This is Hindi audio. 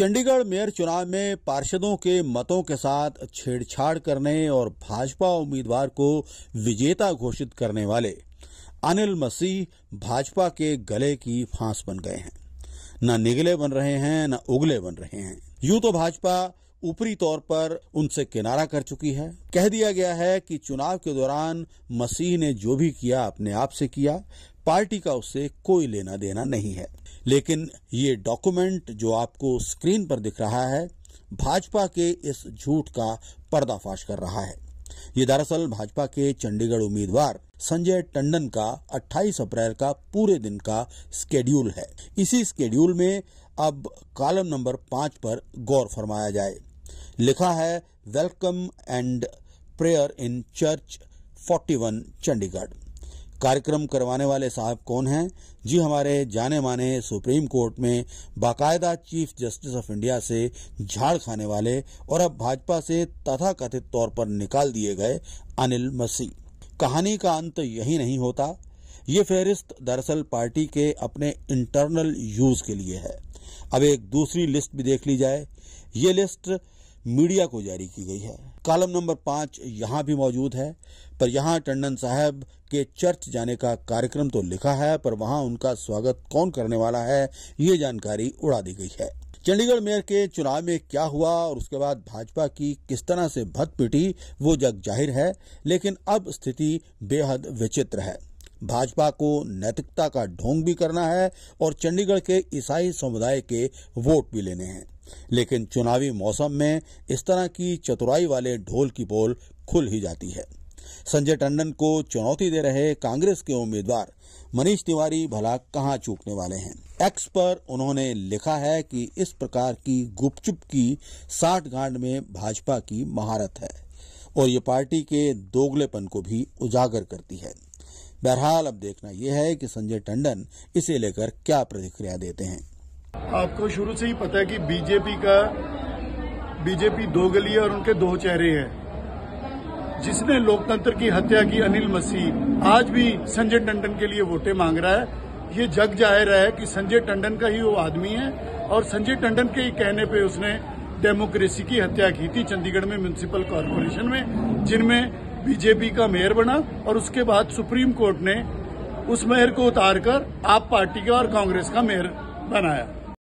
चंडीगढ़ मेयर चुनाव में पार्षदों के मतों के साथ छेड़छाड़ करने और भाजपा उम्मीदवार को विजेता घोषित करने वाले अनिल मसीह भाजपा के गले की फांस बन गए हैं। न निगले बन रहे हैं, न उगले बन रहे हैं। यूं तो भाजपा ऊपरी तौर पर उनसे किनारा कर चुकी है। कह दिया गया है कि चुनाव के दौरान मसीह ने जो भी किया अपने आप से किया, पार्टी का उससे कोई लेना देना नहीं है। लेकिन ये डॉक्यूमेंट जो आपको स्क्रीन पर दिख रहा है, भाजपा के इस झूठ का पर्दाफाश कर रहा है। ये दरअसल भाजपा के चंडीगढ़ उम्मीदवार संजय टंडन का 28 अप्रैल का पूरे दिन का स्केड्यूल है। इसी स्केड्यूल में अब कॉलम नंबर 5 पर गौर फरमाया जाए। लिखा है, welcome and prayer in church 41 Chandigarh. कार्यक्रम करवाने वाले साहब कौन हैं? जी, हमारे जाने माने सुप्रीम कोर्ट में बाकायदा चीफ जस्टिस ऑफ इंडिया से झाड़ खाने वाले और अब भाजपा से तथाकथित तौर पर निकाल दिए गए अनिल मसीह। कहानी का अंत यही नहीं होता। ये फहरिस्त दरअसल पार्टी के अपने इंटरनल यूज के लिए है। अब एक दूसरी लिस्ट भी देख ली जाए। ये लिस्ट मीडिया को जारी की गई है। कॉलम नंबर 5 यहाँ भी मौजूद है, पर यहाँ टंडन साहब के चर्च जाने का कार्यक्रम तो लिखा है, पर वहाँ उनका स्वागत कौन करने वाला है, ये जानकारी उड़ा दी गई है। चंडीगढ़ मेयर के चुनाव में क्या हुआ और उसके बाद भाजपा की किस तरह से भत पिटी, वो जग जाहिर है। लेकिन अब स्थिति बेहद विचित्र है। भाजपा को नैतिकता का ढोंग भी करना है और चंडीगढ़ के ईसाई समुदाय के वोट भी लेने हैं। लेकिन चुनावी मौसम में इस तरह की चतुराई वाले ढोल की पोल खुल ही जाती है। संजय टंडन को चुनौती दे रहे कांग्रेस के उम्मीदवार मनीष तिवारी भला कहां चूकने वाले हैं। एक्स पर उन्होंने लिखा है कि इस प्रकार की गुपचुप की साठगांठ में भाजपा की महारत है और ये पार्टी के दोगलेपन को भी उजागर करती है। बहरहाल अब देखना यह है कि संजय टंडन इसे लेकर क्या प्रतिक्रिया देते हैं। आपको शुरू से ही पता है कि बीजेपी दो गली और उनके दो चेहरे हैं। जिसने लोकतंत्र की हत्या की अनिल मसीह आज भी संजय टंडन के लिए वोटें मांग रहा है। ये जग जाहिर है कि संजय टंडन का ही वो आदमी है और संजय टंडन के ही कहने पे उसने डेमोक्रेसी की हत्या की थी चंडीगढ़ में म्युनिसिपल कॉर्पोरेशन में, जिनमें बीजेपी का मेयर बना और उसके बाद सुप्रीम कोर्ट ने उस मेयर को उतारकर आप पार्टी का और कांग्रेस का मेयर बनाया।